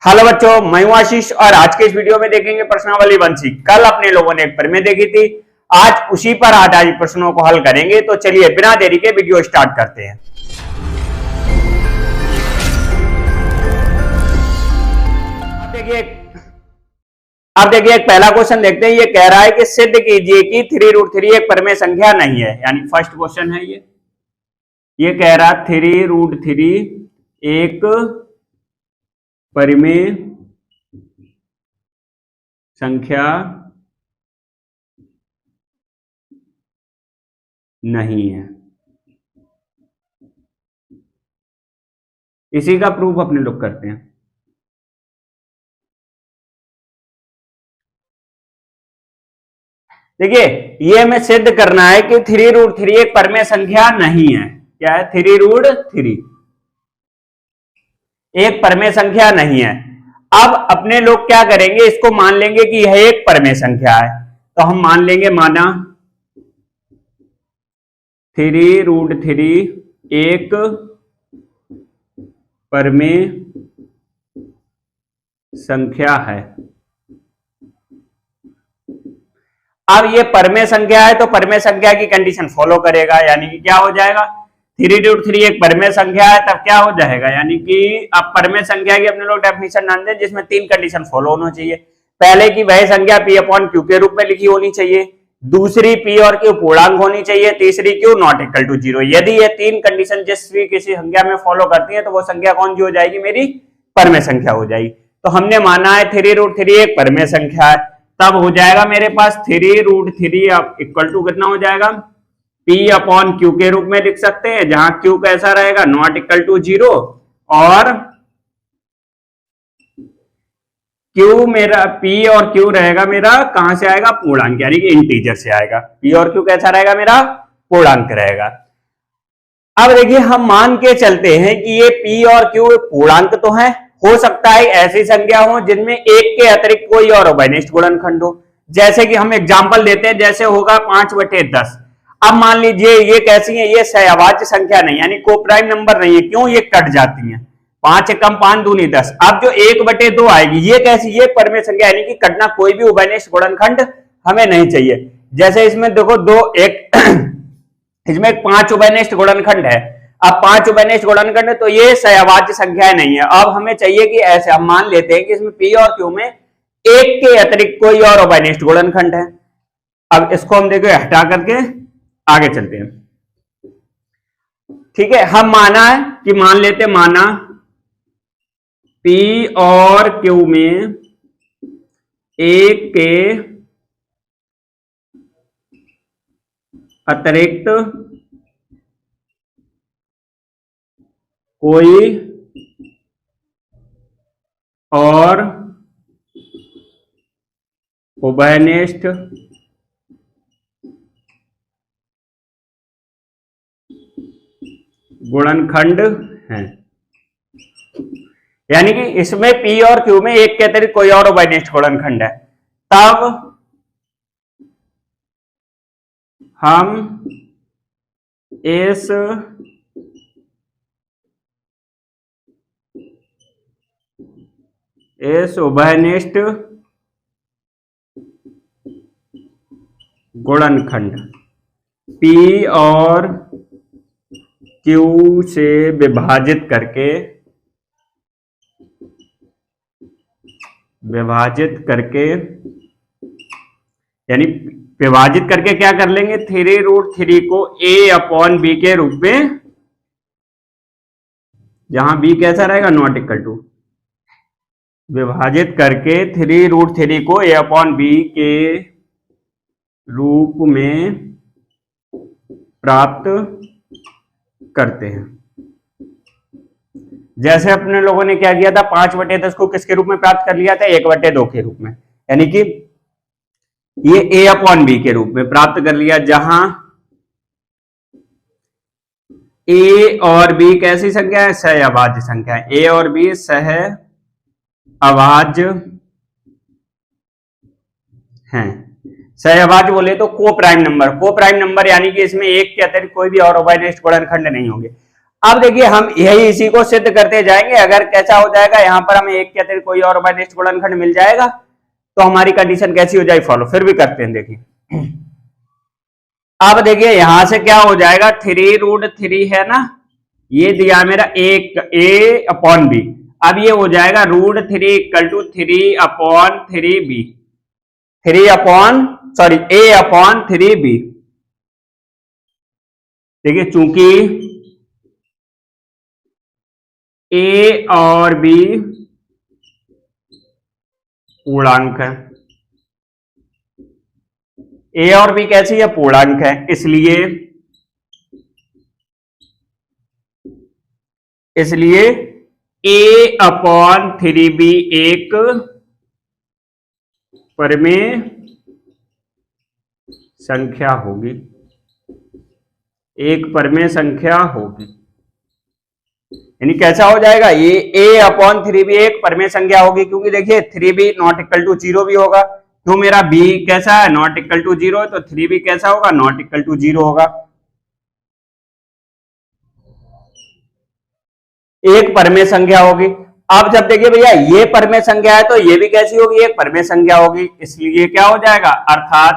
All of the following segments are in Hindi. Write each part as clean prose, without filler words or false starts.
हेलो बच्चों, मैं हूं आशीष और आज के इस वीडियो में देखेंगे प्रश्नावली 1C। कल अपने लोगों ने एक प्रमेय देखी थी, आज उसी पर आधारित प्रश्नों को हल करेंगे। तो चलिए बिना देरी के वीडियो स्टार्ट करते हैं। अब देखिए एक पहला क्वेश्चन देखते हैं। ये कह रहा है कि सिद्ध कीजिए कि 3√3 एक परमेय संख्या नहीं है, यानी फर्स्ट क्वेश्चन है ये कह रहा 3√3 एक परिमेय संख्या नहीं है। इसी का प्रूफ अपने लोग करते हैं। देखिए ये हमें सिद्ध करना है कि 3√3 एक परमेय संख्या नहीं है। क्या है? 3√3 एक परमेय संख्या नहीं है। अब अपने लोग क्या करेंगे, इसको मान लेंगे कि यह एक परमेय संख्या है। तो हम मान लेंगे, माना 3√3 एक परमेय संख्या है। अब ये परमेय संख्या है तो परमेय संख्या की कंडीशन फॉलो करेगा, यानी कि क्या हो जाएगा, 3√3 एक परमेय संख्या है तब क्या हो जाएगा, यानी कि अब परमेय संख्या की अपने लोग डेफिनेशन जान दें जिसमें तीन कंडीशन फॉलो होना चाहिए। पहले की वह संख्या P/Q के रूप में लिखी होनी चाहिए, दूसरी P और Q पूर्णांक होनी चाहिए, तीसरी Q नॉट इक्वल टू 0। यदि ये तीन कंडीशन जिस भी किसी संख्या में फॉलो करती है तो वो संख्या कौन सी हो जाएगी, मेरी परमेय संख्या हो जाएगी। तो हमने माना है 3√3 एक परमेय संख्या है, तब हो जाएगा मेरे पास 3√3 इक्वल टू कितना हो जाएगा, P/Q के रूप में लिख सकते हैं, जहां Q कैसा रहेगा, नॉट इक्वल टू 0, और Q मेरा P और Q रहेगा मेरा कहां से आएगा, पूर्णांक, यानी कि इंटीजर से आएगा। P और Q कैसा रहेगा, मेरा पूर्णांक रहेगा। अब देखिए हम मान के चलते हैं कि ये P और Q पूर्णांक तो है, हो सकता है ऐसी संख्या हो जिनमें एक के अतिरिक्त कोई और उभयनिष्ठ गुणनखंड हो। जैसे कि हम एग्जांपल देते हैं, जैसे होगा 5/10। अब मान लीजिए ये कैसी है, ये सहअभाज्य संख्या नहीं, यानी कोप्राइम नंबर नहीं है। क्यों? ये कट जाती है, 5 एकम 5 दूनी 10। अब जो 1/2 आएगी ये कैसी, ये परमेय संख्या, यानी कि कटना कोई भी उभयनिष्ठ गुणनखंड हमें नहीं चाहिए। जैसे इसमें देखो इसमें 5 उभयनिष्ठ गुणनखंड है। अब 5 उभयनिष्ठ गुणनखंड है तो ये सहअभाज्य संख्या नहीं है। अब हमें चाहिए कि ऐसे हम मान लेते हैं कि इसमें P और Q में एक के अतिरिक्त कोई और उभयनिष्ठ गुणनखंड है। अब इसको हम देखो हटा करके आगे चलते हैं। ठीक है, हम माना है कि मान लेते, माना P और Q में एक के अतिरिक्त कोई और उभयनिष्ठ गुणनखंड है, यानी कि इसमें P और Q में एक के अतिरिक्त कोई और उभयनिष्ठ गुणनखंड है। तब हम इस उभयनिष्ठ गुणनखंड P और Q से विभाजित करके यानी विभाजित करके क्या कर लेंगे, 3√3 को A/B के रूप में, जहां B कैसा रहेगा, नॉट इक्वल टू, विभाजित करके 3√3 को A/B के रूप में प्राप्त करते हैं। जैसे अपने लोगों ने क्या किया था, 5/10 को किसके रूप में प्राप्त कर लिया था, 1/2 के रूप में, यानी कि ये A/B के रूप में प्राप्त कर लिया, जहां A और B कैसी संख्या है, सहअभाज्य संख्या है। A और B सहअभाज्य हैं। सहअभाज्य बोले तो को प्राइम नंबर यानी कि इसमें एक के अतिरिक्त कोई भी और उभयनिष्ठ गुणनखंड नहीं होंगे। अब देखिए हम यही इसी को सिद्ध करते जाएंगे। अगर कैसा हो जाएगा, यहाँ पर हमें एक के अतिरिक्त कोई और अवशिष्ट गुणनखंड मिल जाएगा तो हमारी कंडीशन कैसी हो जाएगी फॉलो। फिर भी करते हैं, देखिए अब देखिए यहां से क्या हो जाएगा, 3√3 है ना, ये दिया मेरा एक a/b। अब ये हो जाएगा √3 = 3/3b, a/3b। देखिए चूंकि a और b पूर्णांक है, a और b कैसी है, पूर्णांक है, इसलिए a/3b एक परिमेय संख्या होगी, एक परिमेय संख्या होगी। यानी कैसा हो जाएगा, ये a/3b एक परिमेय संख्या होगी, क्योंकि देखिए 3b ≠ 0 भी होगा, तो मेरा b कैसा है, ≠ 0 है, तो 3b कैसा होगा, ≠ 0 होगा। एक परिमेय संख्या होगी। अब जब देखिए भैया ये परिमेय संख्या है तो ये भी कैसी होगी, एक परिमेय संख्या होगी, इसलिए क्या हो जाएगा, अर्थात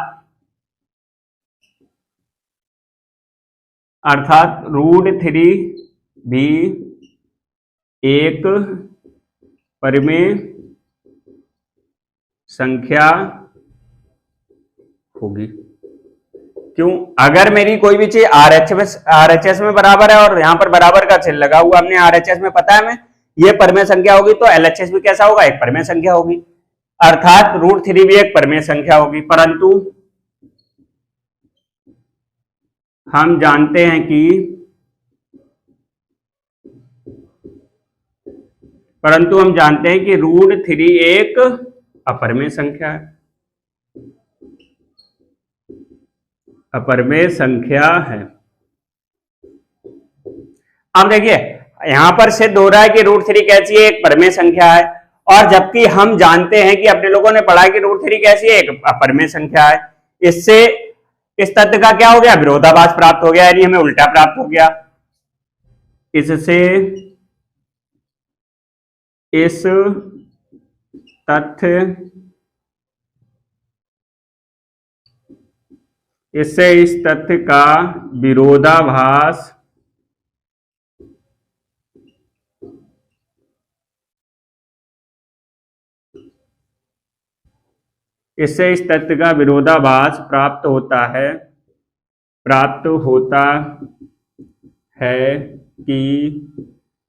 √3 भी एक परिमेय संख्या होगी। क्यों, अगर मेरी कोई भी चीज RHS में बराबर है और यहां पर बराबर का चिन्ह लगा हुआ, हमने RHS में पता है हमें ये परिमेय संख्या होगी, तो LHS भी कैसा होगा, एक परिमेय संख्या होगी, अर्थात √3 भी एक परिमेय संख्या होगी। परंतु हम जानते हैं कि √3 एक अपरिमेय संख्या है, अपरिमेय संख्या है। अब देखिए यहां पर सिद्ध हो रहा है कि √3 कैसी है, एक परिमेय संख्या है, और जबकि हम जानते हैं कि अपने लोगों ने पढ़ा कि √3 कैसी है, एक अपरिमेय संख्या है। इससे इस तथ्य का क्या हो गया, विरोधाभास प्राप्त हो गया, यानी हमें उल्टा प्राप्त हो गया। इससे इस तथ्य का विरोधाभास प्राप्त होता है कि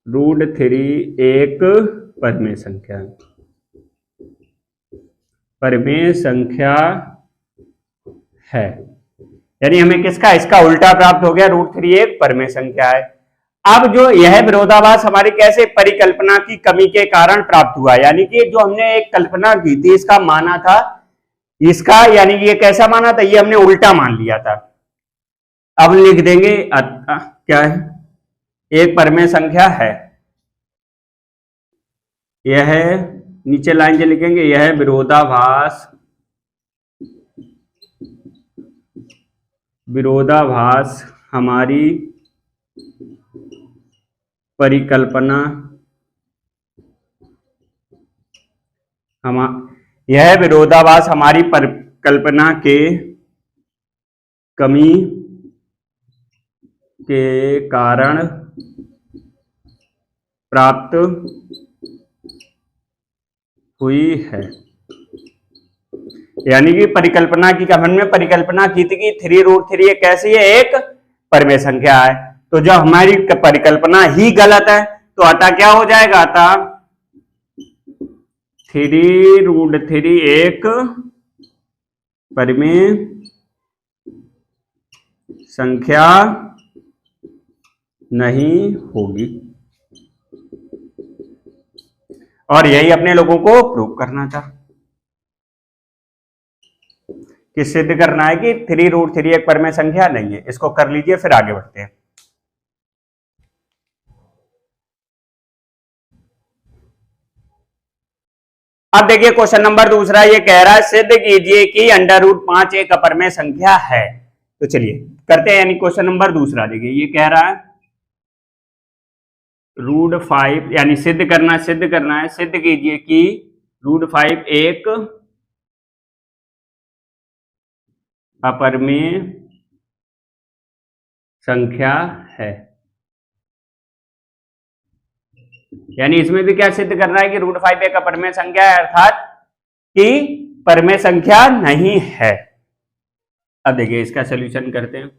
√3 एक परिमेय संख्या है। यानी हमें किसका, इसका उल्टा प्राप्त हो गया, √3 एक परिमेय संख्या है। अब जो यह विरोधाभास हमारी कैसे परिकल्पना की कमी के कारण प्राप्त हुआ, यानी कि जो हमने एक कल्पना की थी, इसका माना था, इसका यानी ये कैसा माना था, ये हमने उल्टा मान लिया था। अब लिख देंगे क्या है, एक परिमेय संख्या है, यह नीचे लाइन से लिखेंगे, यह विरोधाभास हमारी परिकल्पना यह विरोधाभास हमारी परिकल्पना के कमी के कारण प्राप्त हुई है। यानी कि परिकल्पना की, हमने परिकल्पना की थी कि 3√3 कैसी है, एक परिमेय संख्या है, तो जब हमारी परिकल्पना ही गलत है तो अतः क्या हो जाएगा, अतः 3√3 एक परिमेय संख्या नहीं होगी। और यही अपने लोगों को प्रूव करना था, कि सिद्ध करना है कि 3√3 एक परिमेय संख्या नहीं है। इसको कर लीजिए, फिर आगे बढ़ते हैं। अब देखिए क्वेश्चन नंबर दूसरा, ये कह रहा है सिद्ध कीजिए कि √5 एक अपरिमेय संख्या है। तो चलिए करते हैं, यानी क्वेश्चन नंबर दूसरा देखिए, ये कह रहा है √5 यानी सिद्ध करना है, सिद्ध कीजिए कि √5 एक अपरिमेय संख्या है। यानी इसमें भी क्या सिद्ध करना है कि √5 एक अपरिमेय संख्या है, अर्थात कि परिमेय संख्या नहीं है। अब देखिए इसका सॉल्यूशन करते हैं।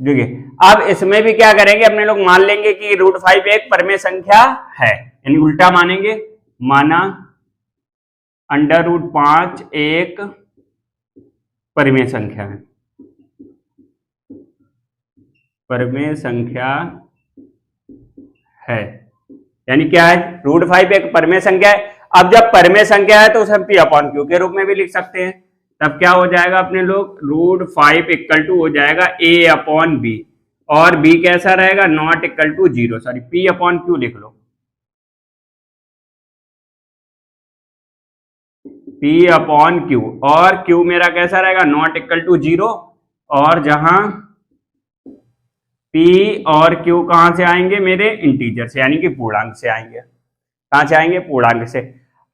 देखिए अब इसमें भी क्या करेंगे, अपने लोग मान लेंगे कि √5 एक परिमेय संख्या है, यानी उल्टा मानेंगे, माना √5 एक परिमेय संख्या है, परिमेय संख्या है। यानी क्या है, √5 एक परिमेय संख्या है। अब जब परिमेय संख्या है तो उसे हम P/Q के रूप में भी लिख सकते हैं। तब क्या हो जाएगा अपने लोग, √5 इक्वल टू हो जाएगा A/B, और B कैसा रहेगा, not equal to 0, sorry P/Q लिख लो, P/Q, और Q मेरा कैसा रहेगा, नॉट इक्वल टू 0, और जहां P और Q कहां से आएंगे, मेरे इंटीजर से, यानी कि पूर्णांक से आएंगे। कहां से आएंगे, पूर्णांक से।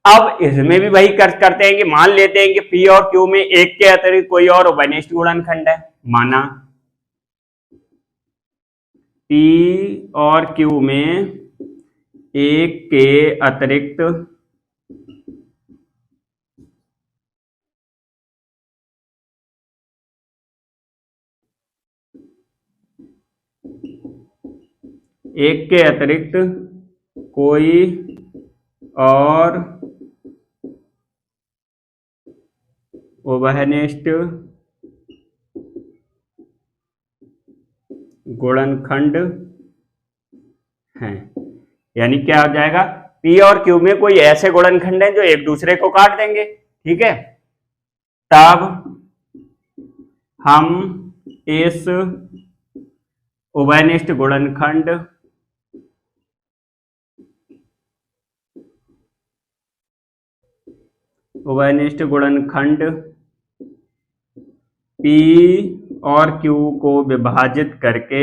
अब इसमें भी वही करते हैं कि मान लेते हैं कि P और Q में एक के अतिरिक्त कोई और उभयनिष्ठ गुणनखंड है। माना P और Q में एक के अतिरिक्त कोई और उभयनिष्ठ गुणनखंड हैं। यानी क्या हो जाएगा, P और Q में कोई ऐसे गुणनखंड हैं जो एक दूसरे को काट देंगे, ठीक है। तब हम इस उभयनिष्ठ गुणनखंड P और Q को विभाजित करके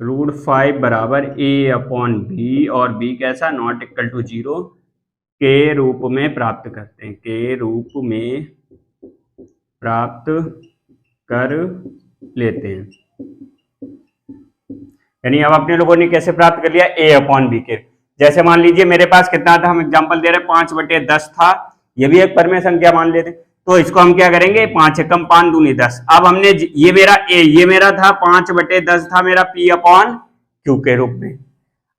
√5 बराबर A/B और B कैसा, नॉट इक्वल टू 0 के रूप में प्राप्त करते हैं, कर लेते हैं। यानी अब अपने लोगों ने कैसे प्राप्त कर लिया, A/B के। जैसे मान लीजिए मेरे पास कितना था, हम एग्जांपल दे रहे हैं 5/10 था, ये भी एक परिमेय संख्या मान लेते, तो इसको हम क्या करेंगे, 5 एकम 5 दूनी 10। अब हमने ये मेरा था 5/10 था मेरा P/Q के रूप में।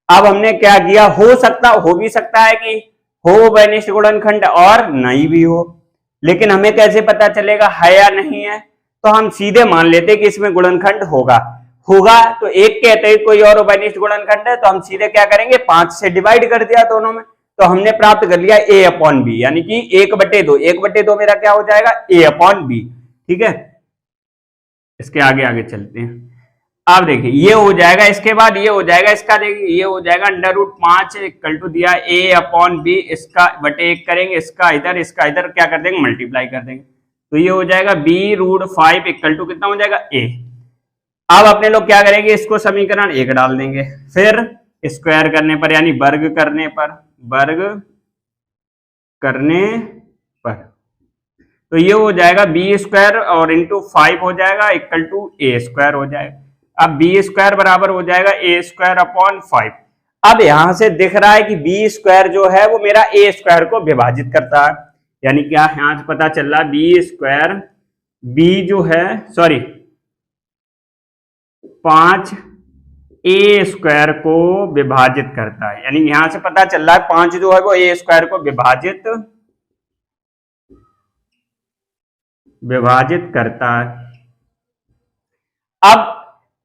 अब हमने क्या किया, हो भी सकता है कि हो उभयनिष्ठ गुणनखंड और नहीं भी हो, लेकिन हमें कैसे पता चलेगा है या नहीं है, तो हम सीधे मान लेते कि इसमें गुणनखंड होगा। तो एक के अतिरिक्त कोई और उभयनिष्ठ गुणनखंड है, तो हम सीधे क्या करेंगे, 5 से डिवाइड कर दिया दोनों में, तो हमने प्राप्त कर लिया A/B, यानी कि 1/2 मेरा क्या हो जाएगा, A/B, ठीक है। इसके आगे चलते हैं। अब देखिए ये हो जाएगा, इसके बाद ये हो जाएगा, इसका देखिए ये हो जाएगा √5 इक्वल टू दिया A/B, इसका बटे 1 करेंगे, इसका इधर क्या कर देंगे, मल्टीप्लाई कर देंगे, तो ये हो जाएगा B√5 इक्वल टू कितना हो जाएगा, A। अब अपने लोग क्या करेंगे, इसको समीकरण 1 डाल देंगे, फिर स्क्वायर करने पर, यानी वर्ग करने पर, तो ये हो जाएगा B² और इंटू 5 हो जाएगा इक्वल टू A² हो जाएगा। अब B² बराबर हो जाएगा A²/5। अब यहां से दिख रहा है कि B² जो है वो मेरा A² को विभाजित करता है, यानी क्या यहां से पता चल रहा है, B जो है 5 A² को विभाजित करता है, यानी यहां से पता चल रहा है 5 जो है वो A² को विभाजित करता है। अब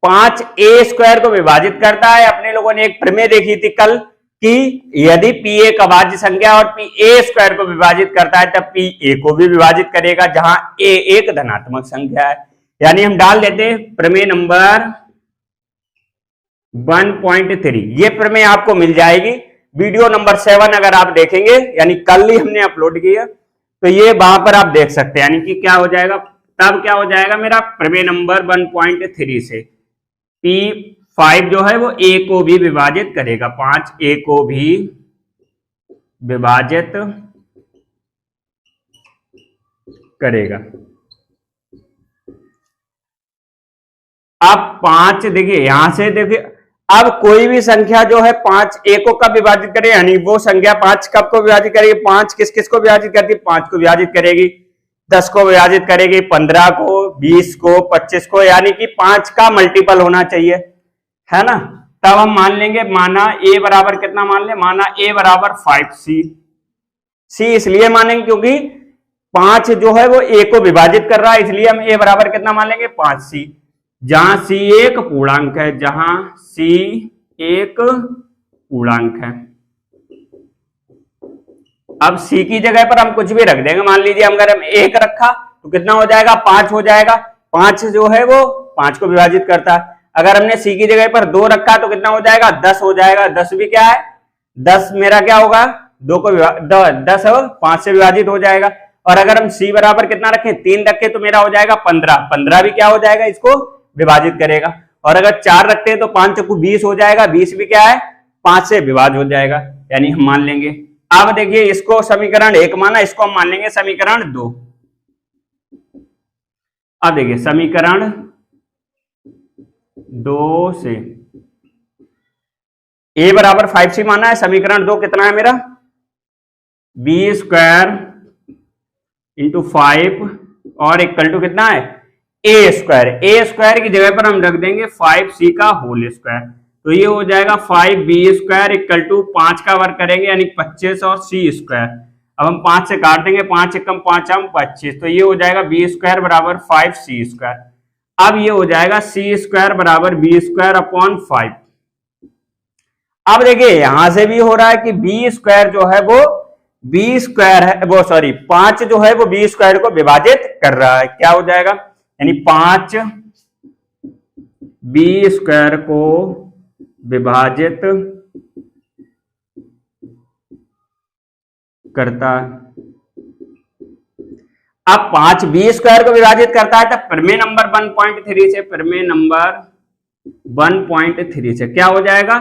5 A² को विभाजित करता है, अपने लोगों ने एक प्रमेय देखी थी कल कि यदि P एक अभाज्य संख्या और P A² को विभाजित करता है तब P A को भी विभाजित करेगा, जहां A एक धनात्मक संख्या है। यानी हम डाल देते प्रमेय नंबर 1.3। ये प्रमेय आपको मिल जाएगी वीडियो नंबर 7 अगर आप देखेंगे, यानी कल ही हमने अपलोड किया, तो ये वहां पर आप देख सकते हैं। यानी कि क्या हो जाएगा, तब क्या हो जाएगा मेरा प्रमेय नंबर 1.3 से P5 जो है वो A को भी विभाजित करेगा, 5 A को भी विभाजित करेगा। अब 5 देखिए, यहां से देखिए, अब कोई भी संख्या जो है 5 A को कब विभाजित करे, यानी वो संख्या 5 कब को विभाजित करेगी, 5 किस किस को विभाजित करती है, 5 को विभाजित करेगी, 10 को विभाजित करेगी, 15 को, 20 को, 25 को, यानी कि 5 का मल्टीपल होना चाहिए, है ना। तब हम मान लेंगे, माना A बराबर कितना मान ले, माना A बराबर 5C। C इसलिए मानेंगे क्योंकि 5 जो है वो A को विभाजित कर रहा है, इसलिए हम A बराबर कितना मान लेंगे, 5C। जहां C एक पूर्णांक है, जहां C एक पूर्णांक है। अब C की जगह पर हम कुछ भी रख देंगे, मान लीजिए अगर हम 1 रखा तो कितना हो जाएगा, 5 हो जाएगा। 5 जो है वो 5 को विभाजित करता है। अगर हमने C की जगह पर 2 रखा तो कितना हो जाएगा, 10 हो जाएगा। 10 भी क्या है, 10 मेरा क्या होगा, 2 को 10 5 से विभाजित हो जाएगा। और अगर हम C बराबर कितना रखें, 3 रखें तो मेरा हो जाएगा 15। 15 भी क्या हो जाएगा, इसको विभाजित करेगा। और अगर 4 रखते हैं तो 5 को 20 हो जाएगा। 20 भी क्या है, 5 से विभाजित हो जाएगा, यानी हम मान लेंगे। अब देखिए, इसको समीकरण 1 माना, इसको हम मान लेंगे समीकरण 2। अब देखिए समीकरण 2 से A बराबर 5C माना है, समीकरण 2 कितना है मेरा, B स्क्वायर इंटू 5 और इक्वल टू कितना है, A स्क्वायर। A स्क्वायर की जगह पर हम रख देंगे 5C का होल स्क्वायर, तो ये हो जाएगा 5B स्क्वायर इक्वल टू 5 का वर्ग करेंगे यानी 25 और C स्क्वायर। अब हम 5 से काट देंगे, 5 एकम 5 हम 25, तो ये हो जाएगा B स्क्वायर बराबर 5C स्क्वायर। अब ये हो जाएगा C स्क्वायर बराबर B स्क्वायर अपॉन 5। अब देखिए यहां से भी हो रहा है कि B स्क्वायर जो है वो B स्क्वायर है, वो सॉरी 5 जो है वो B स्क्वायर को विभाजित कर रहा है। क्या हो जाएगा, यानी 5 B स्क्वायर को विभाजित करता है। अब 5 B स्क्वायर को विभाजित करता है, तब प्रमेय नंबर 1.3 से, प्रमेय नंबर 1.3 से क्या हो जाएगा,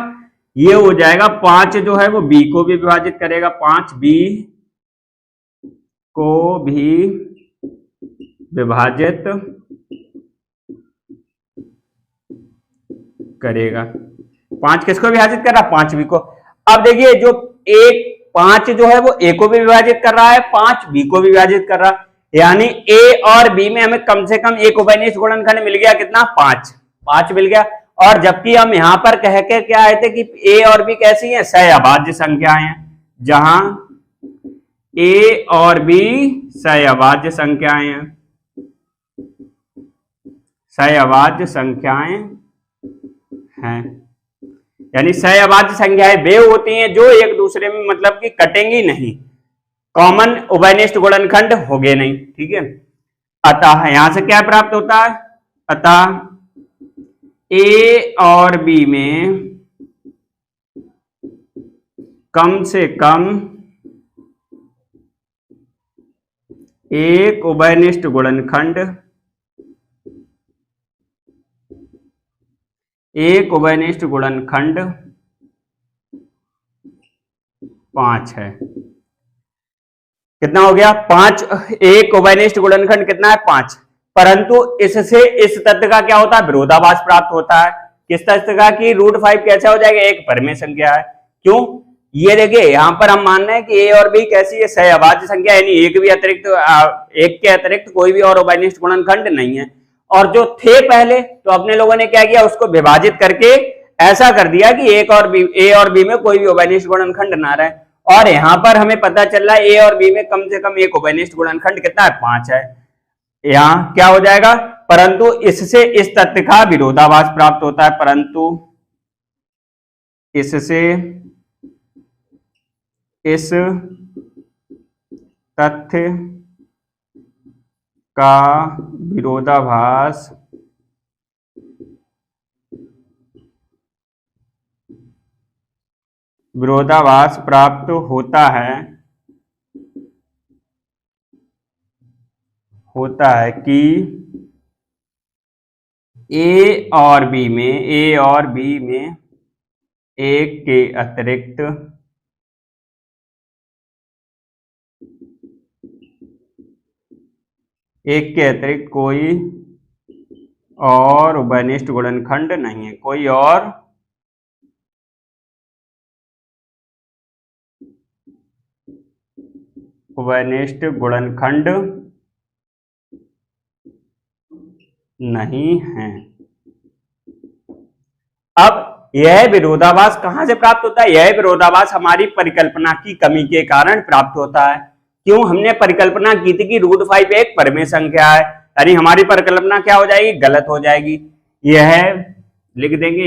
ये हो जाएगा 5 जो है वो B को भी विभाजित करेगा, 5 B को भी विभाजित करेगा। 5 किसको विभाजित कर रहा है, 5 B को। अब देखिए जो 5 जो है वो A को भी विभाजित कर रहा है, 5 B को भी विभाजित कर रहा है, यानी A और B में हमें कम से कम एक उभयनिष्ठ गुणनखंड मिल गया, कितना, 5 मिल गया। और जबकि हम यहां पर कह के क्या आए थे कि A और B कैसी हैं, सहअभाज्य संख्याएं हैं, जहां A और B सहअभाज्य संख्याएं हैं, सहअभाज्य संख्याएं हैं, यानी सहअभाज्य संख्याएं वे होती हैं जो एक दूसरे में मतलब कि कटेंगी नहीं, कॉमन उभयनिष्ठ गुणनखंड होंगे नहीं, ठीक है। अतः यहां से क्या प्राप्त होता है, अतः A और B में कम से कम एक उभयनिष्ठ गुणनखंड, एक उभयनिष्ठ गुणनखंड 5 है। कितना हो गया, 5। एक उभयनिष्ठ गुणनखंड कितना है, 5। परंतु इससे इस तथ्य का क्या होता है, विरोधाभास प्राप्त होता है। किस तथ्य का, कि √5 कैसा हो जाएगा, एक परमेय संख्या है। क्यों, ये देखिए यहां पर हम मान रहे हैं कि A और B कैसी है, सहअभाज्य संख्या, यानी एक भी अतिरिक्त, एक के अतिरिक्त कोई भी और उभयनिष्ठ गुणनखंड नहीं है। और जो थे पहले, तो अपने लोगों ने क्या किया, उसको विभाजित करके ऐसा कर दिया कि A और B में कोई भी उभयनिष्ठ गुणनखंड ना रहे। और यहां पर हमें पता चल रहा है A और B में कम से कम एक उभयनिष्ठ गुणनखंड कितना है, 5 है। यहां क्या हो जाएगा, परंतु इससे इस तथ्य का विरोधाभास प्राप्त होता है, परंतु इससे इस तथ्य का विरोधाभास विरोधाभास प्राप्त होता है कि ए और बी में एक के अतिरिक्त कोई और उभयनिष्ठ गुणनखंड नहीं है, कोई और उभयनिष्ठ गुणनखंड नहीं है। अब यह विरोधाभास कहां से प्राप्त होता है? यह विरोधाभास हमारी परिकल्पना की कमी के कारण प्राप्त होता है। क्यों? हमने परिकल्पना की थी कि √5 एक परमेय संख्या है, यानी हमारी परिकल्पना क्या हो जाएगी? गलत हो जाएगी। यह लिख देंगे,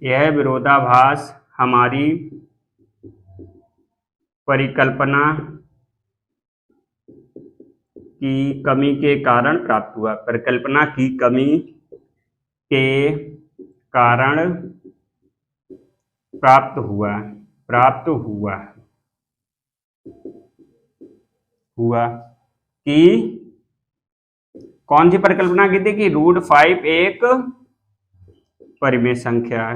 यह विरोधाभास हमारी परिकल्पना की कमी के कारण प्राप्त हुआ। परिकल्पना की कमी के कारण प्राप्त हुआ कि कौन सी परिकल्पना की थी? कि √5 एक परिमेय संख्या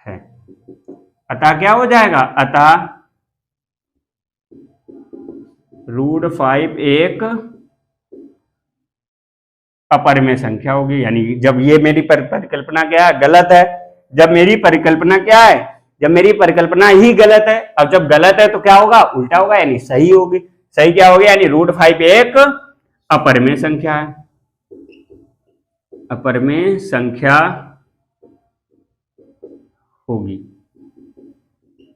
है। अतः क्या हो जाएगा? अतः √5 एक अपरिमेय संख्या होगी। यानी जब ये मेरी परिकल्पना क्या है? गलत है। जब मेरी परिकल्पना क्या है? जब मेरी परिकल्पना ही गलत है। अब जब गलत है तो क्या होगा? उल्टा होगा, यानी सही होगी। सही क्या होगी? यानी √5 एक अपरिमेय संख्या है, अपरिमेय संख्या होगी।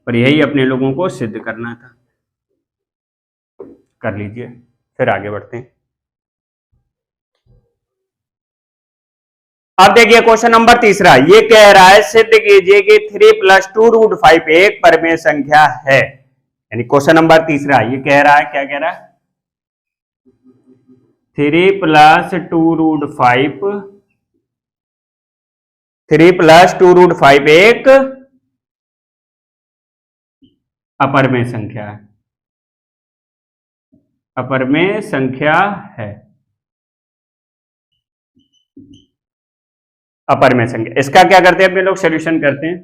पर यही अपने लोगों को सिद्ध करना था। कर लीजिए, फिर आगे बढ़ते हैं। अब देखिए क्वेश्चन नंबर तीसरा, ये कह रहा है सिद्ध कीजिए कि 3 + 2 √5 एक परमेय संख्या है। यानी क्वेश्चन नंबर तीसरा ये कह रहा है, क्या कह रहा है? 3 + 2 √5 एक अपरिमेय संख्या है, अपरिमेय संख्या है, अपरिमेय संख्या। इसका क्या करते हैं अपने लोग? सॉल्यूशन करते हैं।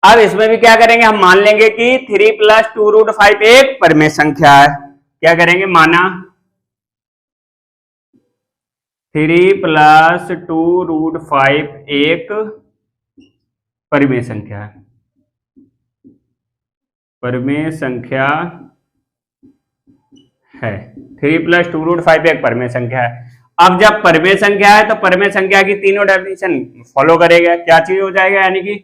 अब इसमें भी क्या करेंगे? हम मान लेंगे कि 3 + 2 √5 एक परमेय संख्या है। क्या करेंगे? माना 3 + 2 √5 एक परमेय संख्या है, परमेय संख्या है। 3 + 2 √5 एक परमेय संख्या है। अब जब परमेय संख्या है तो परमेय संख्या की तीनों डेफिनेशन फॉलो करेगा। क्या चीज हो जाएगा? यानी कि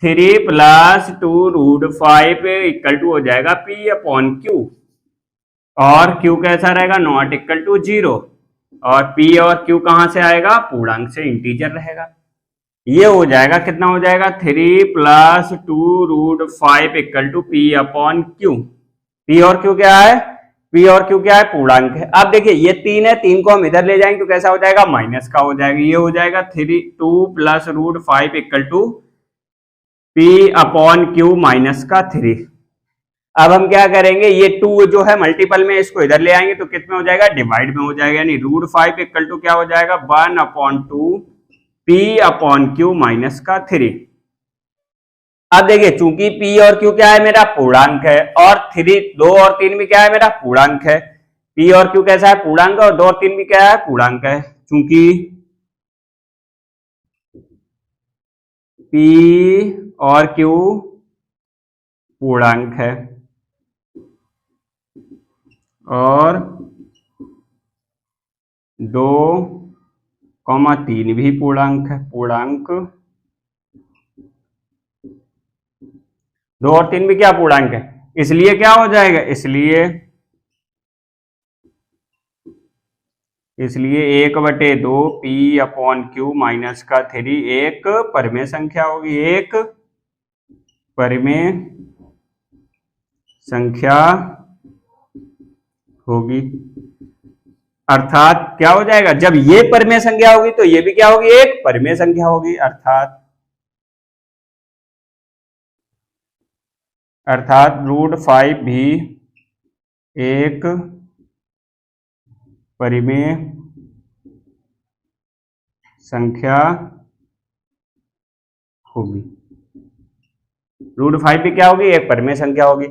3 + 2 √5 इक्वल टू हो जाएगा P/Q, और Q कैसा रहेगा? नॉट इक्वल टू 0, और P और Q कहां से आएगा? पूर्णांक से, इंटीजर रहेगा। ये हो जाएगा, कितना हो जाएगा? 3 + 2 √5 इक्वल टू P/Q। P और Q क्या है? P और Q क्या है? पूर्णांक है। अब देखिए ये 3 है, 3 को हम इधर ले जाएंगे तो कैसा हो जाएगा? माइनस का हो जाएगा। ये हो जाएगा 2 + √5 इक्वल टू P/Q -3। अब हम क्या करेंगे? ये 2 जो है मल्टीपल में, इसको इधर ले आएंगे तो कितने हो जाएगा? डिवाइड में हो जाएगा। यानी √5 इक्वल टू क्या हो जाएगा? 1/2 P/Q -3। अब देखिए चूंकि P और Q क्या है? मेरा पूर्णांक है, और 2 और 3 भी क्या है? मेरा पूर्णांक है। P और Q कैसा है? पूर्णांक, और 2 और 3 भी क्या है? पूर्णांक है। चूंकि P और Q पूर्णांक है और 2, 3 भी पूर्णांक है, 2 और 3 भी क्या? पूर्णांक है। इसलिए क्या हो जाएगा? इसलिए 1/2 P/Q -3 एक परमेय संख्या होगी, एक परिमेय संख्या होगी। अर्थात क्या हो जाएगा, जब ये परिमेय संख्या होगी तो ये भी क्या होगी, एक परिमेय संख्या होगी। अर्थात √5 भी एक परिमेय संख्या होगी। √5 भी क्या होगी, एक परिमेय संख्या होगी।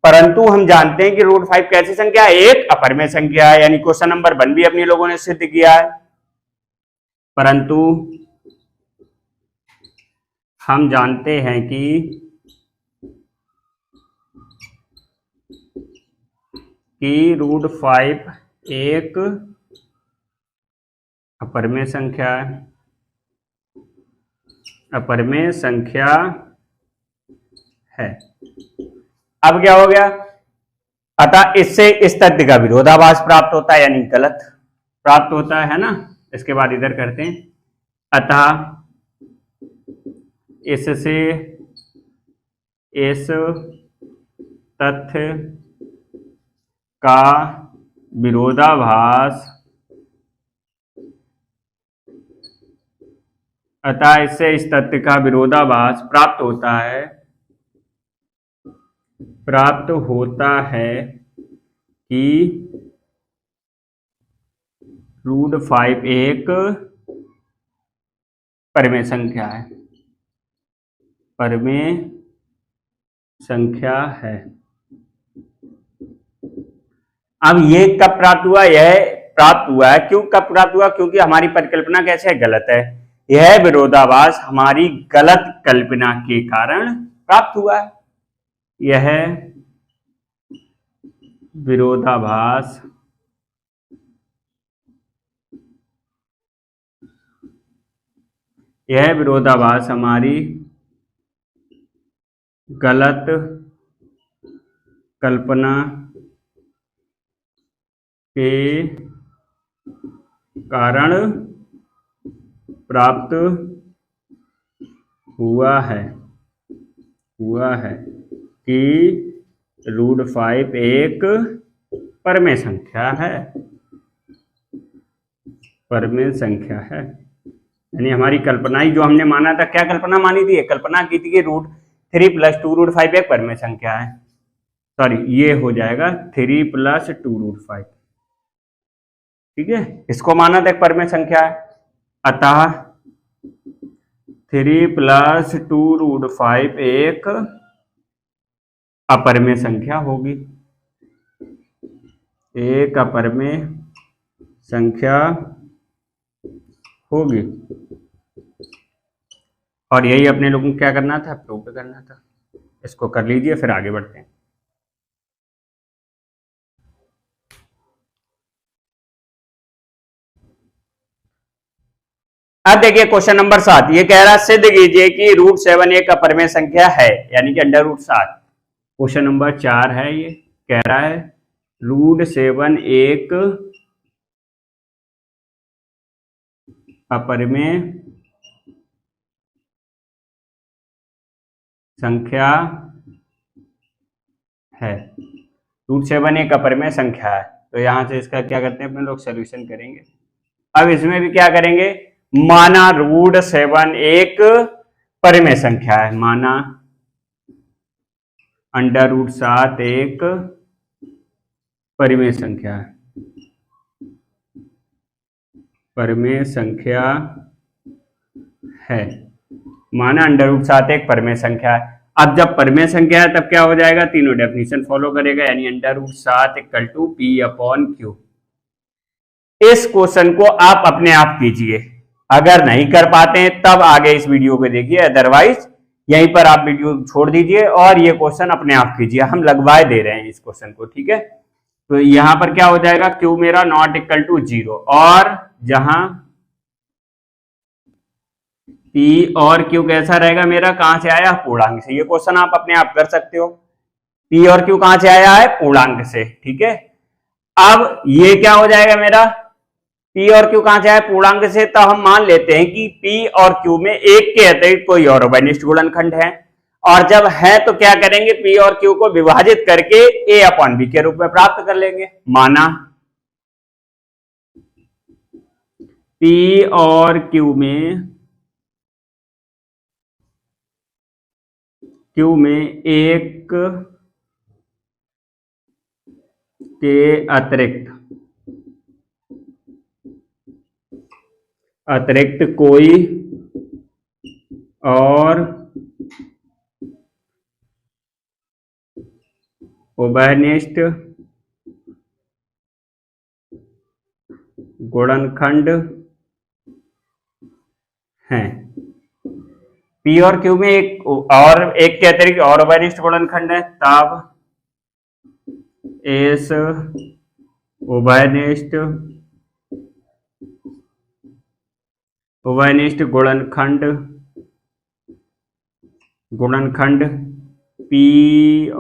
परंतु हम जानते हैं कि √5 कैसी संख्या है, एक अपरिमेय संख्या है, यानी क्वेश्चन नंबर 1 भी अपने लोगों ने सिद्ध किया है। परंतु हम जानते हैं कि √5 एक अपरिमेय संख्या है, अपरिमेय संख्या है। अब क्या हो गया, अतः इससे इस तथ्य का विरोधाभास प्राप्त होता है, यानी गलत प्राप्त होता है ना। इसके बाद इधर करते हैं, अतः इससे इस तथ्य का विरोधाभास, अतः इससे इस तथ्य का विरोधाभास प्राप्त होता है कि √5 एक परिमेय संख्या है, परिमेय संख्या है। अब ये कब प्राप्त हुआ, यह प्राप्त हुआ है क्यों, कब प्राप्त हुआ, क्योंकि हमारी परिकल्पना कैसे है, गलत है। यह विरोधाभास हमारी गलत कल्पना के कारण प्राप्त हुआ है। यह विरोधाभास हमारी गलत कल्पना के कारण प्राप्त हुआ है कि √5 एक परिमेय संख्या है, परिमेय संख्या है। यानी हमारी कल्पना ही जो हमने माना था, क्या कल्पना मानी थी, कल्पना की थी कि √3 + 2 √5 एक परिमेय संख्या है। सॉरी, ये हो जाएगा 3 + 2 √5, ठीक है, इसको माना था एक परिमेय संख्या है। अतः 3 + 2 √5 एक अपरिमेय संख्या होगी, एक अपरिमेय संख्या होगी। और यही अपने लोगों को क्या करना था, प्रूव करना था। इसको कर लीजिए, फिर आगे बढ़ते हैं। अब देखिए क्वेश्चन नंबर 7, ये कह रहा है सिद्ध कीजिए कि √7 एक अपरिमेय संख्या है, यानी कि √7। क्वेश्चन नंबर 4 है, ये कह रहा है √7 एक अपरिमेय संख्या है। √7 एक अपरिमेय संख्या है, तो यहां से इसका क्या करते हैं अपने लोग, सॉल्यूशन करेंगे। अब इसमें भी क्या करेंगे, माना √7 एक परिमेय संख्या है, माना √7 एक परिमेय संख्या है, परिमेय संख्या है, माना √7 एक परिमेय संख्या है। अब जब परिमेय संख्या है तब क्या हो जाएगा, तीनों डेफिनेशन फॉलो करेगा, यानी √7 = P/Q। इस क्वेश्चन को आप अपने आप कीजिए, अगर नहीं कर पाते हैं तब आगे इस वीडियो को देखिए, अदरवाइज यहीं पर आप वीडियो छोड़ दीजिए और ये क्वेश्चन अपने आप कीजिए। हम लगवाए दे रहे हैं इस क्वेश्चन को, ठीक है। तो यहां पर क्या हो जाएगा, Q मेरा ≠ 0, और जहां P और Q कैसा रहेगा मेरा, कहां से आया, पूर्णांक से। ये क्वेश्चन आप अपने आप कर सकते हो, P और Q कहां से आया है, पूर्णांक से, ठीक है। अब ये क्या हो जाएगा मेरा, P और Q कहां से आया, पूर्णांक से, तो हम मान लेते हैं कि P और Q में एक के अतिरिक्त कोई और अवनिष्ठ गुणनखंड है, और जब है तो क्या करेंगे, P और Q को विभाजित करके A अपॉन B के रूप में प्राप्त कर लेंगे। माना P और Q में एक के अतिरिक्त कोई और उभयनिष्ठ गुणनखंड हैं। P और Q में एक के अतिरिक्त और उभयनिष्ठ गुणनखंड है, तब इस उभयनिष्ठ गुणनखंड P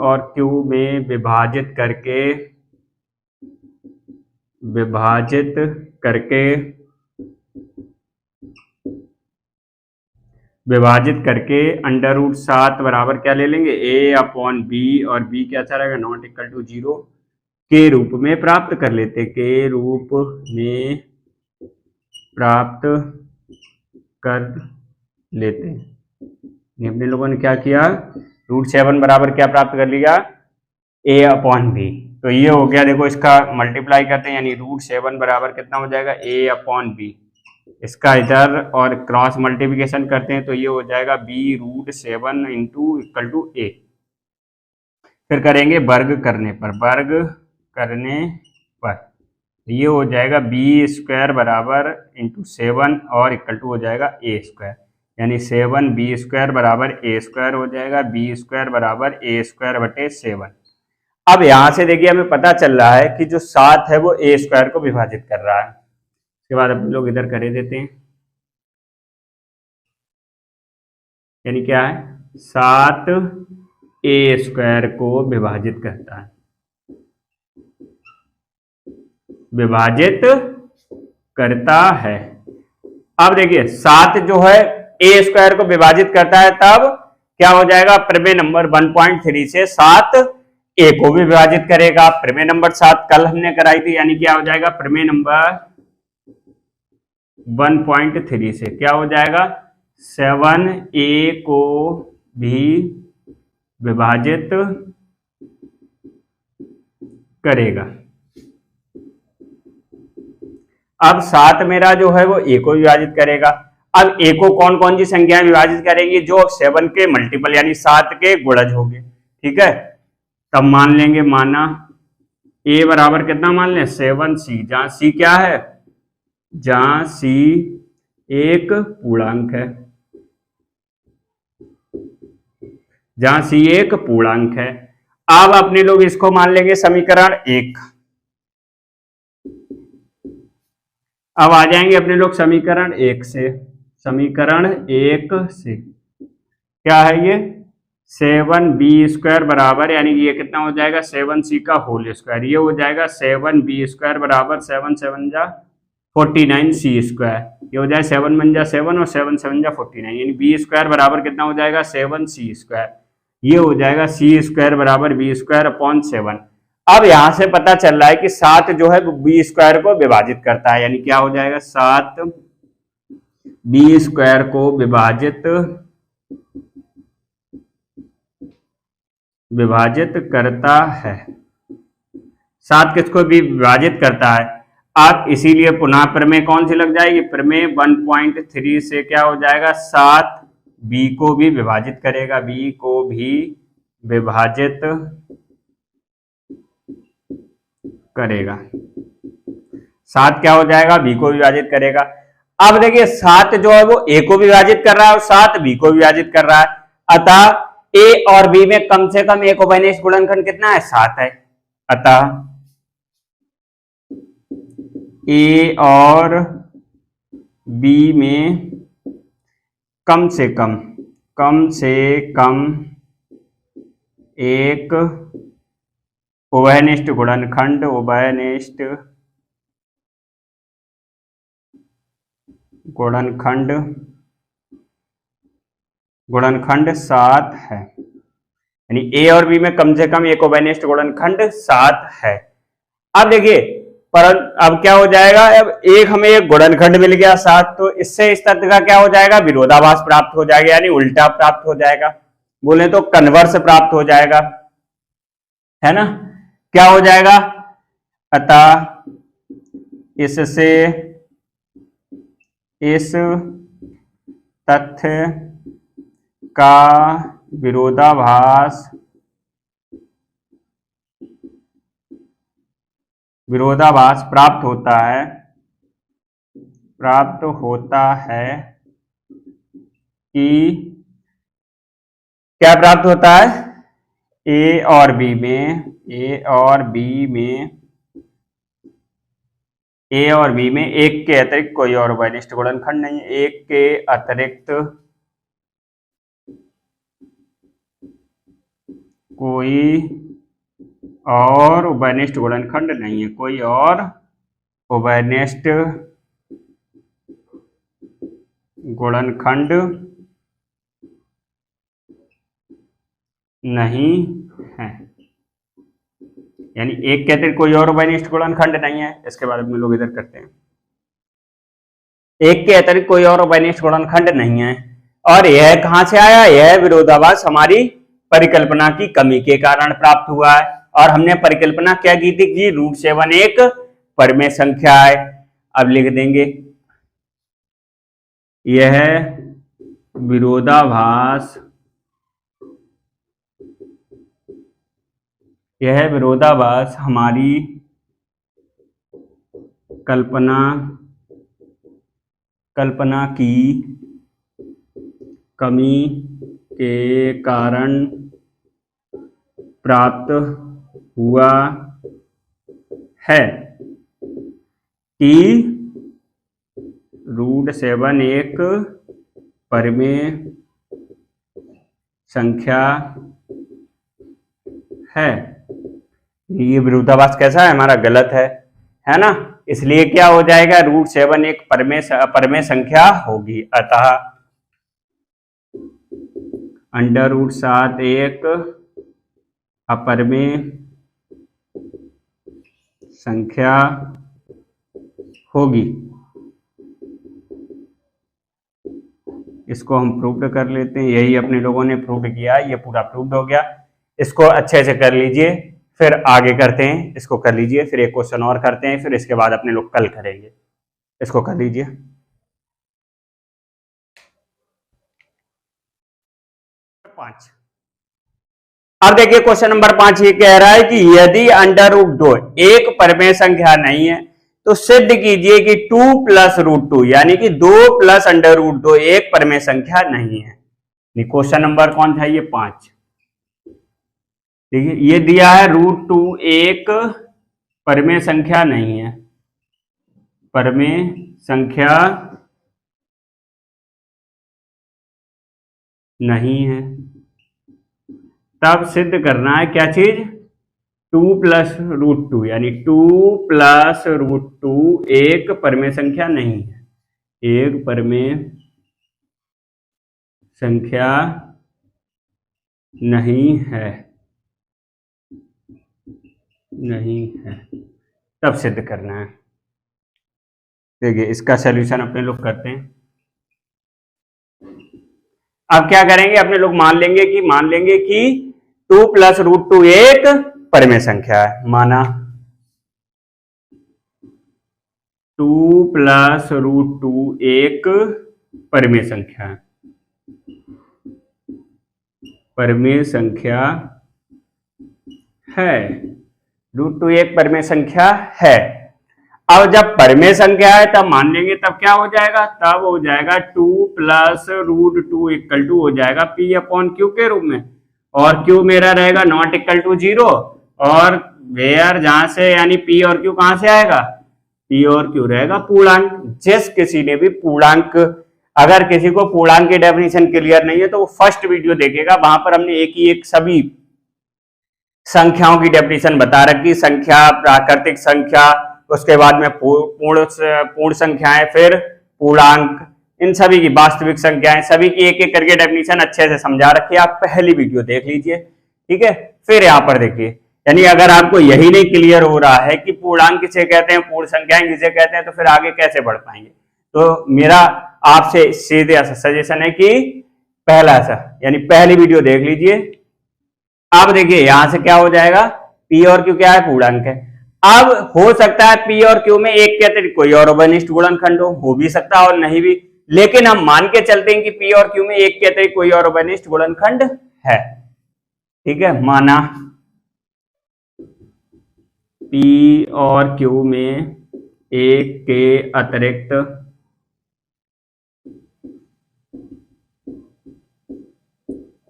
और Q में विभाजित करके √7 बराबर क्या ले लेंगे, A अपॉन B, और B क्या अच्छा रहेगा, नॉट इक्वल टू 0 के रूप में प्राप्त कर लेते, के रूप में प्राप्त कर लेते। अपने लोगों ने क्या किया, √7 बराबर क्या प्राप्त कर लिया, A अपॉन B। तो ये हो गया, देखो इसका मल्टीप्लाई करते हैं, यानी √7 बराबर कितना हो जाएगा, A अपॉन B। इसका इधर और क्रॉस मल्टीप्लिकेशन करते हैं तो ये हो जाएगा B√7 into equal to A। फिर करेंगे वर्ग करने पर ये हो जाएगा B² बराबर इंटू 7 और इक्वल टू हो जाएगा A², यानी 7B² बराबर A² हो जाएगा, B² बराबर A² बटे 7। अब यहां से देखिए हमें पता चल रहा है कि जो 7 है वो A² को विभाजित कर रहा है। उसके बाद हम लोग इधर करे देते हैं, यानी क्या है, 7 A² को विभाजित करता है, अब देखिए 7 जो है A² को विभाजित करता है, तब क्या हो जाएगा, प्रमेय नंबर 1.3 से 7 A को भी विभाजित करेगा। प्रमेय नंबर 7 कल हमने कराई थी, यानी क्या हो जाएगा, प्रमेय नंबर 1.3 से क्या हो जाएगा, 7A को भी विभाजित करेगा। अब 7 मेरा जो है वो A को विभाजित करेगा। अब A को कौन कौन सी संख्याएं विभाजित करेंगी, जो 7 के मल्टीपल यानी 7 के गुणज होंगे, ठीक है। तब मान लेंगे, माना A बराबर कितना मान लें, 7C, जहां C क्या है, जहां C एक पूर्णांक है, अब अपने लोग इसको मान लेंगे समीकरण 1। अब आ जाएंगे अपने लोग समीकरण 1 से, क्या है ये, 7B² बराबर, यानी ये कितना हो जाएगा, 7C का होल स्क्वायर, ये हो जाएगा 7B² बराबर 7 7 जा 49C², ये हो जाए 7 1 जा 7 और 7 7 जा 49, यानी B² बराबर कितना हो जाएगा, 7C², ये हो जाएगा C² बराबर B² अपॉन 7। अब यहां से पता चल रहा है कि 7 जो है B² को विभाजित करता है, यानी क्या हो जाएगा, 7 B² को विभाजित करता है। 7 किसको भी विभाजित करता है। अब इसीलिए पुनः प्रमेय कौन सी लग जाएगी, प्रमेय 1.3 से क्या हो जाएगा, 7 B को भी विभाजित करेगा, B को भी विभाजित करेगा। 7 क्या हो जाएगा, B को विभाजित करेगा। अब देखिए 7 जो है वो A को विभाजित कर रहा है और 7 B को विभाजित कर रहा है, अतः A और B में कम से कम एक उभयनिष्ठ गुणनखंड कितना है, 7 है। अतः A और B में कम से कम एक उभयनिष्ठ गुणनखंड गुणनखंड 7 है, यानी ए और बी में कम से कम एक उभयनिष्ठ गुणनखंड 7 है। अब देखिए, पर अब क्या हो जाएगा, अब एक हमें एक गुणनखंड मिल गया 7, तो इससे इस तथ्य का क्या हो जाएगा, विरोधाभास प्राप्त हो जाएगा, यानी उल्टा प्राप्त हो जाएगा, बोले तो कन्वर्स प्राप्त हो जाएगा, है ना। क्या हो जाएगा, अतः इससे इस तथ्य का विरोधाभास प्राप्त होता है कि क्या प्राप्त होता है, ए और बी में एक के अतिरिक्त कोई और उभयनिष्ठ गुणनखंड नहीं है, एक के अतिरिक्त कोई और उभयनिष्ठ गुणनखंड नहीं है, कोई और उभयनिष्ठ गुणनखंड नहीं है, यानी एक के अतिरिक्त कोई और उभयनिष्ठ गुणनखंड नहीं है। इसके बाद में लोग इधर करते हैं, एक के अतिरिक्त कोई और उभयनिष्ठ गुणनखंड नहीं है, और यह कहां से आया, यह विरोधाभास हमारी परिकल्पना की कमी के कारण प्राप्त हुआ है। और हमने परिकल्पना क्या की थी कि √7 एक परमेय संख्या है। अब लिख देंगे, यह विरोधाभास हमारी कल्पना की कमी के कारण प्राप्त हुआ है कि √7 एक परमेय संख्या है। ये विरोधाभास कैसा है, हमारा गलत है ना। इसलिए क्या हो जाएगा, √7 एक परमेय संख्या होगी, अतः √7 एक अपरमेय संख्या होगी। इसको हम प्रूव कर लेते हैं, यही अपने लोगों ने प्रूव किया, ये पूरा प्रूव हो गया। इसको अच्छे से कर लीजिए, फिर आगे करते हैं, इसको कर लीजिए, फिर एक क्वेश्चन और करते हैं, फिर इसके बाद अपने लोग कल करेंगे। इसको कर लीजिए। 5 अब देखिए क्वेश्चन नंबर 5 ये कह रहा है कि यदि √2 एक परमेय संख्या नहीं है तो सिद्ध कीजिए कि 2 + √2 यानी कि 2 + √2 एक परमेय संख्या नहीं है। क्वेश्चन नंबर कौन था, ये 5। देखिए ये दिया है √2 एक परमेय संख्या नहीं है, परमेय संख्या नहीं है, तब सिद्ध करना है क्या चीज, 2 + √2 यानी 2 + √2 एक परमेय संख्या नहीं है, एक परमेय संख्या नहीं है, तब सिद्ध करना है। देखिए इसका सलूशन अपने लोग करते हैं। अब क्या करेंगे, अपने लोग मान लेंगे कि 2 + √2 एक परमेय संख्या है। माना 2 + √2 एक परमेय संख्या है, परमेय संख्या है, √2 एक परमेय संख्या है। अब जब परमेय संख्या है तब मान लेंगे, तब क्या हो जाएगा, तब हो जाएगा 2 + √2 = हो जाएगा P/Q के रूप में, और Q मेरा रहेगा ≠ 0, और वेयर जहां से यानी P और Q कहां से आएगा, P और Q रहेगा पूर्णांक। जिस किसी ने भी पूर्णांक, अगर किसी को पूर्णांक की डेफिनेशन क्लियर नहीं है तो वो फर्स्ट वीडियो देखेगा, वहां पर हमने एक सभी संख्याओं की डेफिनेशन बता रखी, संख्या, प्राकृतिक संख्या, उसके बाद में पूर्ण संख्याएं, फिर पूर्णांक, इन सभी की वास्तविक संख्याएं, सभी की एक एक करके डेफिनेशन अच्छे से समझा रखी है, आप पहली वीडियो देख लीजिए, ठीक है। फिर यहाँ पर देखिए, यानी अगर आपको यही नहीं क्लियर हो रहा है कि पूर्णांक किसे कहते हैं, पूर्ण संख्याएं किसे कहते हैं, तो फिर आगे कैसे बढ़ पाएंगे। तो मेरा आपसे सीधे सजेशन है कि पहला सा यानी पहली वीडियो देख लीजिए। अब देखिए यहां से क्या हो जाएगा, पी और क्यू क्या है, पूर्णांक है। अब हो सकता है पी और क्यू में एक के अतिरिक्त कोई और अवनिष्ठ गुणनखंड हो भी सकता है और नहीं भी, लेकिन हम मान के चलते हैं कि पी और क्यू में एक के अतिरिक्त कोई और अवनिष्ठ गुणनखंड है, ठीक है। माना पी और क्यू में एक के अतिरिक्त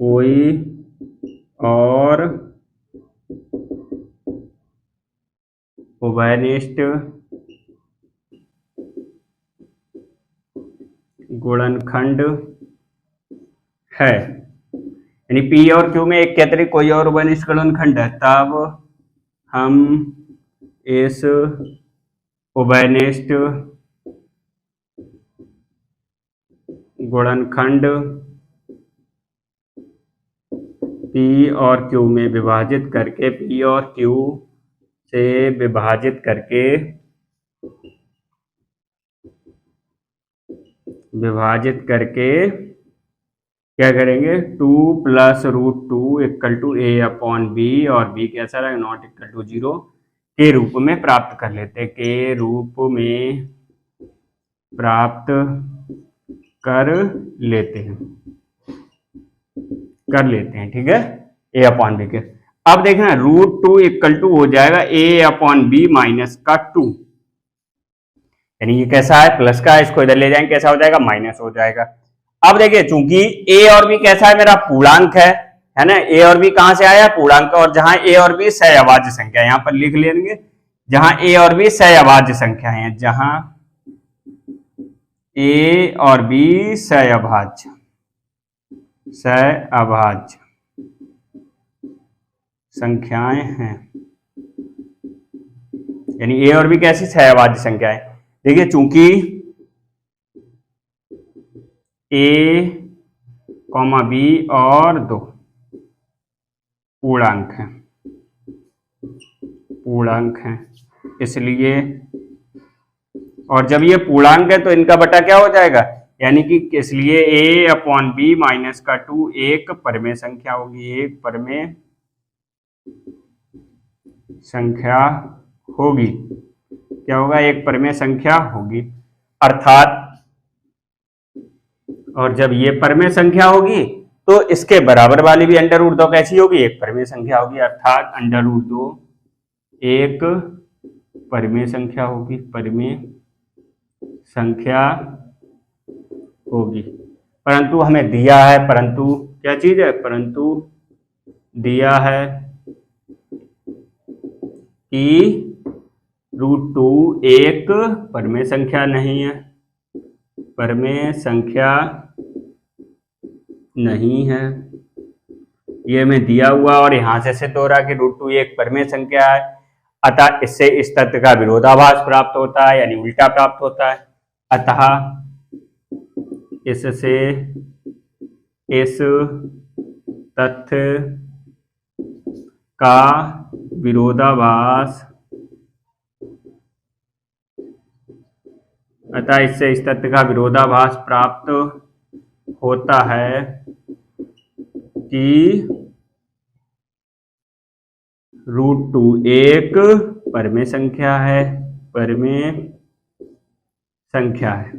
कोई और उभयनिष्ठ गुणनखंड है, यानी पी और क्यू में एक के अतिरिक्त कोई और उभयनिष्ठ गुणनखंड है, तब हम इस उभयनिष्ठ गुणनखंड पी और क्यू में विभाजित करके, पी और क्यू से विभाजित करके क्या करेंगे, 2 + √2 = a/b और b कैसा रहेगा, नॉट इक्वल टू 0 के रूप में प्राप्त कर लेते हैं, के रूप में प्राप्त कर लेते हैं, ठीक है, a/b के। अब देखना √2 = हो जाएगा a/b -2, यानी ये कैसा है, प्लस का, इसको इधर ले जाएंगे कैसा हो जाएगा, माइनस हो जाएगा। अब देखिए चूंकि a और b कैसा है, मेरा पूर्णांक है ना, a और b कहां से आया, पूर्णांक, और जहां a और b सहअभाज्य संख्या, यहां पर लिख लेंगे, जहां a और b सहअभाज्य संख्या है, जहां a और b सहअभाज्य संख्याएं हैं, यानी a और b कैसी सहअभाज्य संख्या है। देखिए चूंकि a, b और 2 पूर्णांक हैं, इसलिए, और जब ये पूर्णांक है तो इनका बटा क्या हो जाएगा, यानी कि इसलिए a/b -2 एक परमेय संख्या होगी, एक परमेय संख्या होगी, क्या होगा, एक परमेय संख्या होगी, अर्थात, और जब ये परमेय संख्या होगी तो इसके बराबर वाली भी √2 कैसी होगी, एक परमेय संख्या होगी, अर्थात √2 एक परमेय संख्या होगी, परमेय संख्या होगी। परंतु हमें दिया है, परंतु क्या चीज है, परंतु दिया है कि √2 एक परमेय संख्या नहीं है, परमेय संख्या नहीं है, ये हमें दिया हुआ, और यहां से सिद्ध हो रहा कि √2 एक परमेय संख्या है, अतः इससे इस तथ्य का विरोधाभास प्राप्त होता है, यानी उल्टा प्राप्त होता है, अतः इससे इस तथ्य का विरोधाभास, अतः इससे इस तथ्य का विरोधाभास प्राप्त होता है कि √2 एक परमेय संख्या है, परमेय संख्या है।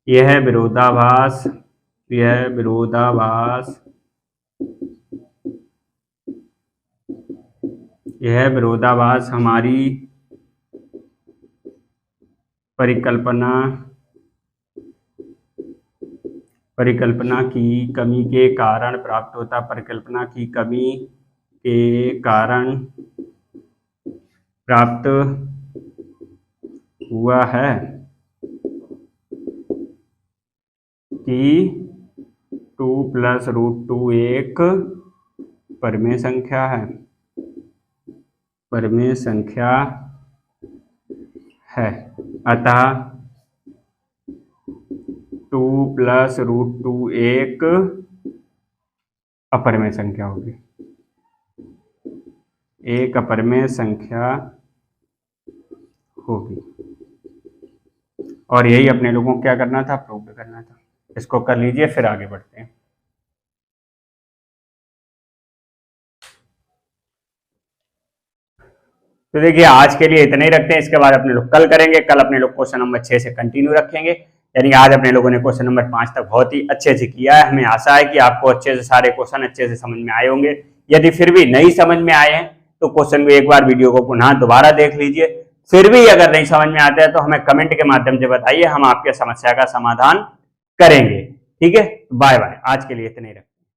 यह विरोधाभास हमारी परिकल्पना की कमी के कारण प्राप्त होता, परिकल्पना की कमी के कारण प्राप्त हुआ है कि 2 + √2 एक परमेय संख्या है, अतः 2 + √2 एक अपरिमेय संख्या होगी, एक अपरिमेय संख्या होगी। और यही अपने लोगों को क्या करना था, प्रूव करना था। इसको कर लीजिए, फिर आगे बढ़ते हैं। तो देखिए आज के लिए इतना ही रखते हैं, इसके बाद अपने लोग कल करेंगे। कल अपने लोग क्वेश्चन नंबर 6 से कंटिन्यू रखेंगे। यानी आज अपने लोगों ने क्वेश्चन नंबर 5 तक बहुत ही अच्छे से किया है। हमें आशा है कि आपको अच्छे से सारे क्वेश्चन अच्छे से समझ में आए होंगे। यदि फिर भी नहीं समझ में आए हैं तो क्वेश्चन को एक बार वीडियो को पुनः दोबारा देख लीजिए। फिर भी अगर नहीं समझ में आता है तो हमें कमेंट के माध्यम से बताइए, हम आपके समस्या का समाधान करेंगे। ठीक है, बाय बाय। आज के लिए इतने ही रखें।